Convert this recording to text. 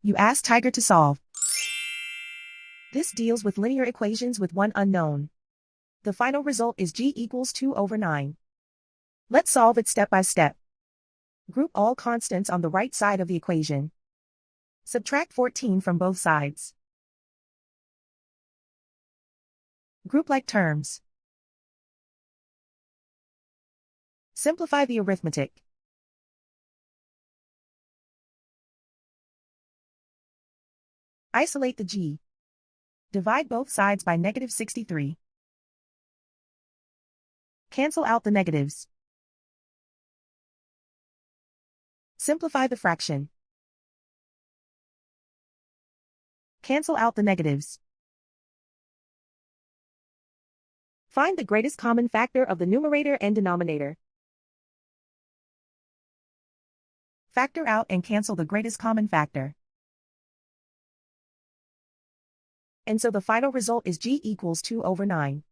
You ask Tiger to solve. This deals with linear equations with one unknown. The final result is g equals 2/9. Let's solve it step by step. Group all constants on the right side of the equation. Subtract 14 from both sides. Group like terms. Simplify the arithmetic. Isolate the g. Divide both sides by -63. Cancel out the negatives. Simplify the fraction. Cancel out the negatives. Find the greatest common factor of the numerator and denominator. Factor out and cancel the greatest common factor. And so the final result is g equals 2/9.